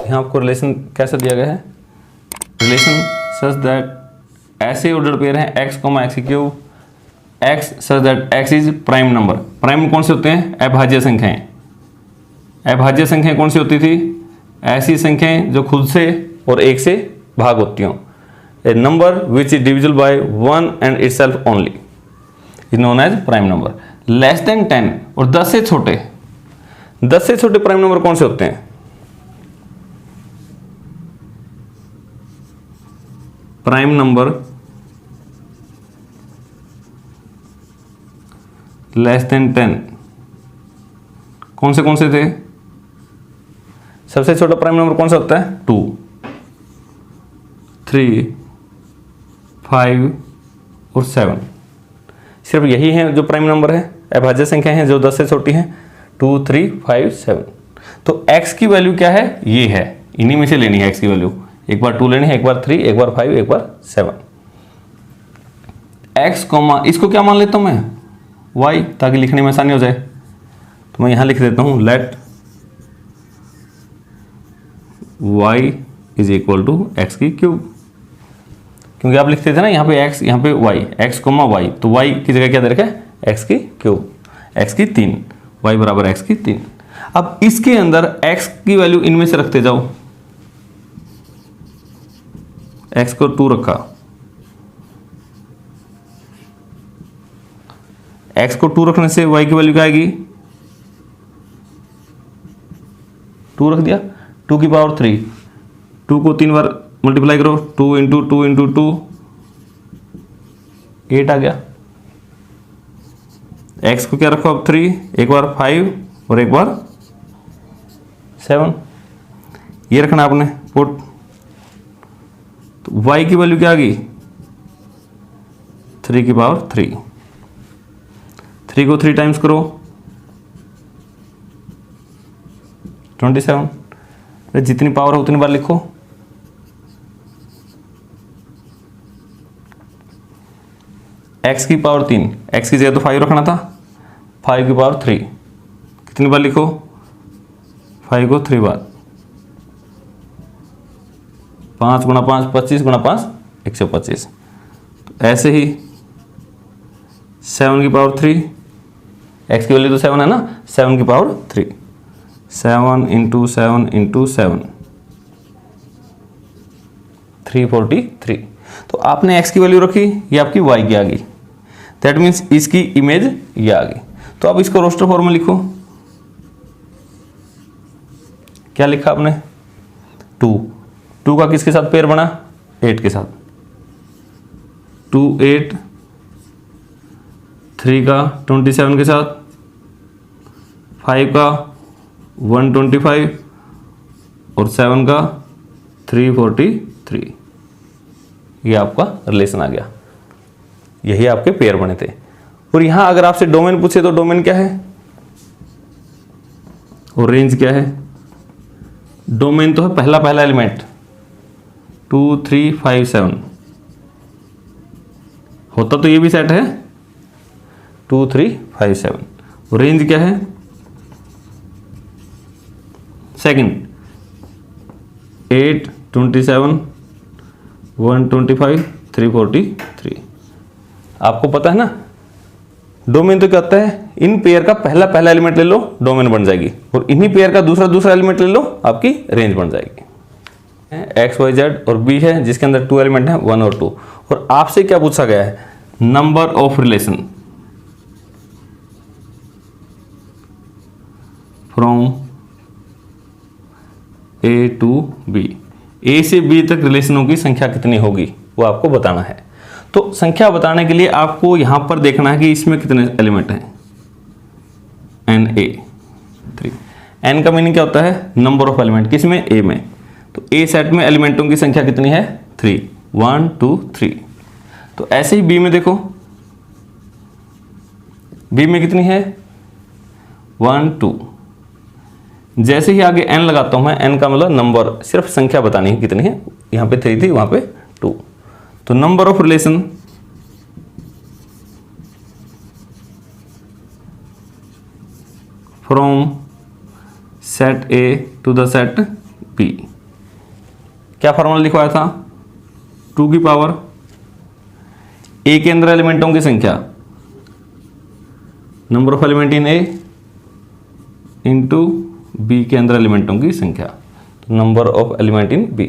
यहाँ आपको रिलेशन कैसा दिया गया है, रिलेशन सच दैट ऐसे ऑर्डर पेयर हैं x, x cube, x such that x is prime number. Prime कौन से होते हैं, अभाज्य संख्याएं। अभाज्य संख्याएं कौन सी होती थी, ऐसी संख्याएं जो खुद से और एक से भाग होती हों। A number which is divisible by 1 and itself only is known as prime number. Less than 10 और 10 से छोटे, 10 से छोटे प्राइम नंबर कौन से होते हैं, प्राइम नंबर लेस देन 10 कौन से थे, सबसे छोटा प्राइम नंबर कौन सा होता है, 2, 3, 5 और 7। सिर्फ यही है जो प्राइम नंबर है, अभाज्य संख्या है जो 10 से छोटी हैं, 2, 3, 5, 7। तो x की वैल्यू क्या है, ये है, इन्हीं में से लेनी है x की वैल्यू। एक बार 2 लेनी है, एक बार 3, एक बार 5, एक बार 7। x कॉमा इसको क्या मान लेता हूं मैं, y, ताकि लिखने में आसानी हो जाए। तो मैं यहां लिख देता हूं let y is equal to X की क्यूब, क्योंकि आप लिखते थे ना यहाँ पे x, यहाँ पे y, x कॉमा y, तो y की जगह क्या दे रखा है, x की क्यूब, x की 3, y बराबर x की 3। अब इसके अंदर x की वैल्यू इनमें से रखते जाओ, x को 2 रखा, x को 2 रखने से y की वैल्यू क्या आएगी, 2 रख दिया, 2 की पावर 3, 2 को 3 बार मल्टीप्लाई करो, 2 इंटू 2 इंटू 2 8 आ गया। x को क्या रखो अब 3, एक बार 5 और एक बार 7, ये रखना आपने पुट। तो y की वैल्यू क्या आ गई, 3 की पावर 3, 3 को 3 टाइम्स करो 27, जितनी पावर हो उतनी बार लिखो। x की पावर 3, x की जगह तो 5 रखना था, 5 की पावर 3 कितनी बार लिखो, 5 को 3 बार, 5 गुणा 5 25 गुणा 5 125। तो ऐसे ही 7 की पावर 3, x की वैल्यू तो 7 है ना, 7 की पावर 3, 7 इंटू 7 इंटू 7 343। तो आपने x की वैल्यू रखी, ये आपकी y की आ गई, दैट मीन्स इसकी इमेज ये आ गई। तो अब इसको रोस्टर फॉर्म में लिखो, क्या लिखा आपने, 2 का किसके साथ पेयर बना, 8 के साथ, 2 8, 3 का 27 के साथ, 5 का 125 और 7 का 343। ये आपका रिलेशन आ गया, यही आपके पेयर बने थे। और यहां अगर आपसे डोमेन पूछे तो डोमेन क्या है और रेंज क्या है। डोमेन तो है पहला एलिमेंट 2 3 5 7, होता तो ये भी सेट है 2 3 5 7। रेंज क्या है, सेकंड 8 27 125 343। आपको पता है ना, डोमेन तो क्या होता है, इन पेयर का पहला एलिमेंट ले लो डोमेन बन जाएगी, और इन्हीं पेयर का दूसरा एलिमेंट ले लो आपकी रेंज बन जाएगी। एक्स वाई जेड और बी है जिसके अंदर 2 एलिमेंट हैं 1 और 2। और आपसे क्या पूछा गया है, number of relation from A to b, a से बी तक रिलेशनों की संख्या कितनी होगी वो आपको बताना है। तो संख्या बताने के लिए आपको यहां पर देखना है कि इसमें कितने एलिमेंट हैं, एन ए 3। एन का मीनिंग क्या होता है, नंबर ऑफ एलिमेंट, किसमें, ए में। तो ए सेट में एलिमेंटों की संख्या कितनी है, 3, 1 2 3। तो ऐसे ही बी में देखो, बी में कितनी है 1 2। जैसे ही आगे n लगाता हूं मैं, n का मतलब नंबर, सिर्फ संख्या बतानी है कितनी है, यहां पे 3 थी वहां पे 2। तो number of relation from set A to the set B, क्या फार्मूला लिखवाया था, 2 की पावर ए के अंदर एलिमेंटों की संख्या, number of element in A, into B के अंदर एलिमेंटों की संख्या, तो number of element in B,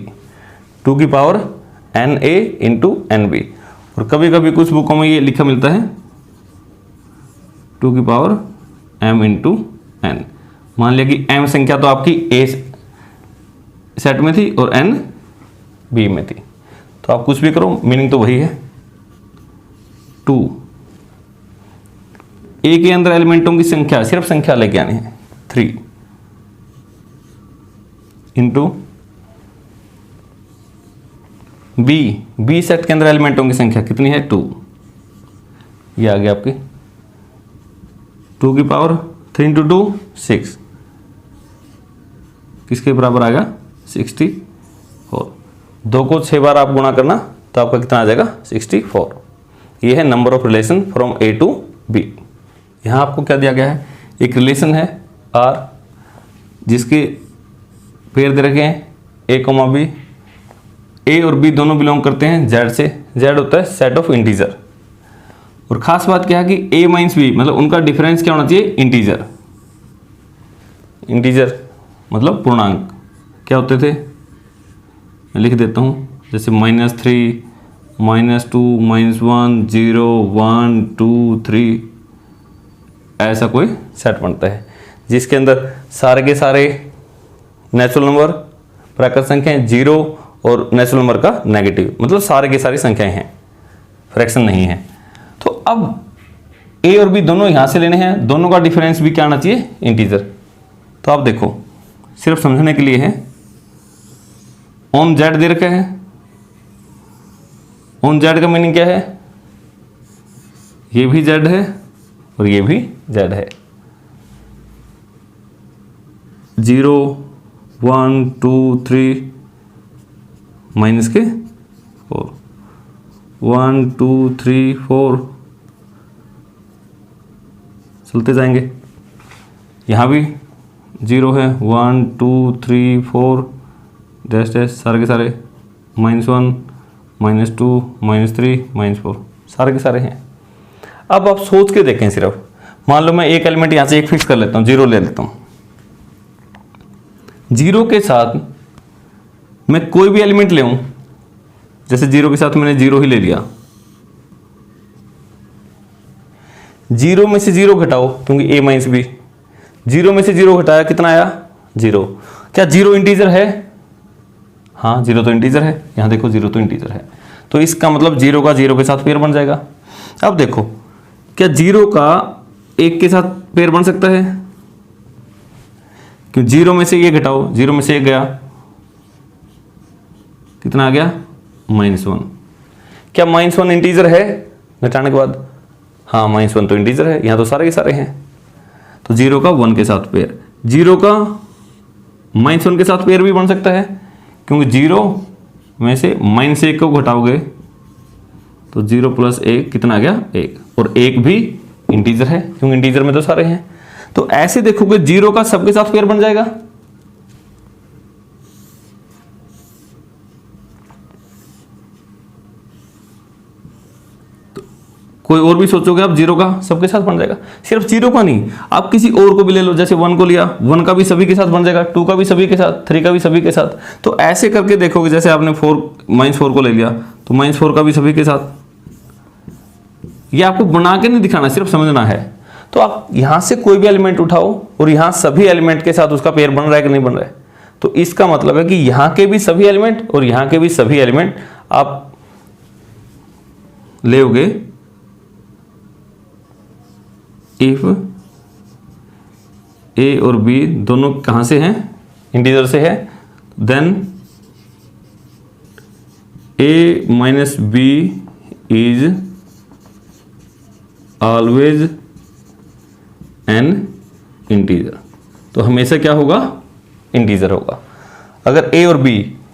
2 की power N A into N B. और कभी कभी कुछ बुकों में ये लिखा मिलता है 2 की पावर m इंटू एन। मान लिया कि m संख्या तो आपकी a सेट में थी और n b में थी, तो आप कुछ भी करो मीनिंग तो वही है। 2 a के अंदर एलिमेंटों की संख्या, सिर्फ संख्या लेके आनी है, 3 इंटू बी सेट के अंदर एलिमेंटों की संख्या कितनी है, 2। ये आ गया आपकी 2 की पावर 3 इंटू 2 6, किसके बराबर आ गया 64। 2 को 6 बार आप गुणा करना तो आपका कितना आ जाएगा 64। ये है number of relation from A to B. यहाँ आपको क्या दिया गया है, एक रिलेशन है R जिसके पेयर दे रखे हैं ए कोमा बी, ए और बी दोनों बिलोंग करते हैं Z से, Z होता है सेट ऑफ इंटीजर। और खास बात क्या है कि a माइनस बी मतलब उनका डिफरेंस क्या होना चाहिए, इंटीजर। इंटीजर मतलब पूर्णांक क्या होते थे, मैं लिख देता हूँ, जैसे -3, -2, -1, 0, 1, 2, 3, ऐसा कोई सेट बनता है जिसके अंदर सारे के सारे नेचुरल नंबर प्राकृत संख्याएं 0 और नेचुरल नंबर का नेगेटिव, मतलब सारे के सारी संख्याएं हैं, फ्रैक्शन नहीं है। तो अब ए और बी दोनों यहां से लेने हैं, दोनों का डिफरेंस भी क्या आना चाहिए, इंटीजर। तो आप देखो सिर्फ समझने के लिए है, ऑन जेड दे रखा है, ऑन जेड का मीनिंग क्या है, ये भी जेड है और ये भी जेड है। 0, 1, 2, 3 माइनस के 4, 1, 2, 3, 4 चलते जाएंगे। यहाँ भी 0 है, 1, 2, 3, 4 डैश डैश सारे के सारे, -1, -2, -3, -4 सारे के सारे हैं। अब आप सोच के देखें, सिर्फ मान लो मैं एक एलिमेंट यहाँ से एक फिक्स कर लेता हूँ, 0 ले लेता हूँ। 0 के साथ मैं कोई भी एलिमेंट ले हूं, जैसे 0 के साथ मैंने 0 ही ले लिया, 0 में से 0 घटाओ क्योंकि a माइनस बी, 0 में से 0 घटाया कितना आया 0। क्या 0 इंटीजर है, हाँ 0 तो इंटीजर है, यहां देखो 0 तो इंटीजर है, तो इसका मतलब 0 का 0 के साथ पेयर बन जाएगा। अब देखो क्या 0 का 1 के साथ पेयर बन सकता है, क्यों 0 में से ये घटाओ, 0 में से 1 गया, कितना आ गया -1। क्या -1 इंटीजर है घटाने के बाद, हाँ -1 तो इंटीजर है, यहां तो सारे के सारे हैं। तो 0 का 1 के साथ पेयर, 0 का -1 के साथ पेयर भी बन सकता है, क्योंकि 0 में से -1 को घटाओगे तो 0 + 1 कितना आ गया 1, और 1 भी इंटीजर है क्योंकि इंटीजर में तो सारे हैं। तो ऐसे देखोगे 0 का सबके साथ पेयर बन जाएगा। कोई और भी सोचोगे आप, 0 का सबके साथ बन जाएगा। सिर्फ 0 का नहीं, आप किसी और को भी ले लो, जैसे 1 को लिया, 1 का भी सभी के साथ बन जाएगा, 2 का भी सभी के साथ, 3 का भी सभी के साथ। तो ऐसे करके देखोगे, जैसे आपने -4 को ले लिया तो -4 का भी सभी के साथ। ये आपको बना के नहीं दिखाना, सिर्फ समझना है। तो आप यहां से कोई भी एलिमेंट उठाओ और यहां सभी एलिमेंट के साथ उसका पेयर बन रहा है कि नहीं बन रहा है, तो इसका मतलब है कि यहां के भी सभी एलिमेंट और यहां के भी सभी एलिमेंट आप लेओगे इफ ए और बी दोनों कहां से हैं, इंटीजर से है, then a minus B is always an integer. तो हमेशा क्या होगा, इंटीजर होगा। अगर a और b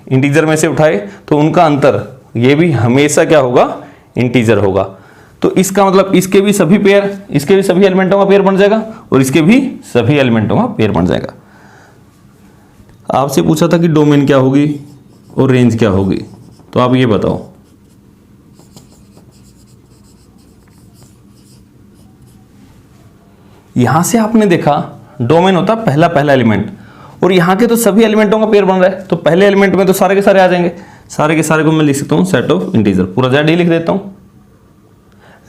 इंटीजर में से उठाए तो उनका अंतर ये भी हमेशा क्या होगा, इंटीजर होगा। तो इसका मतलब इसके भी सभी पेयर, इसके भी सभी एलिमेंटों का पेयर बन जाएगा और इसके भी सभी एलिमेंटों का पेयर बन जाएगा। आपसे पूछा था कि डोमेन क्या होगी, और रेंज क्या होगी, तो आप ये बताओ। यहां से आपने देखा डोमेन होता पहला पहला एलिमेंट, और यहां के तो सभी एलिमेंटों का पेयर बन रहा है, तो पहले एलिमेंट में तो सारे के सारे आ जाएंगे, सारे के सारे को मैं लिख सकता हूं सेट ऑफ इंटीजर, पूरा जेड ही लिख देता हूं।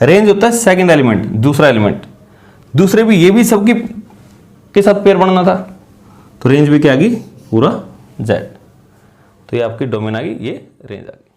रेंज होता है सेकंड एलिमेंट, दूसरा एलिमेंट, दूसरे भी ये भी सबकी के साथ पेयर बनना था, तो रेंज भी क्या आ गई, पूरा जेड। तो ये आपकी डोमेन आ गई, ये रेंज आ गई।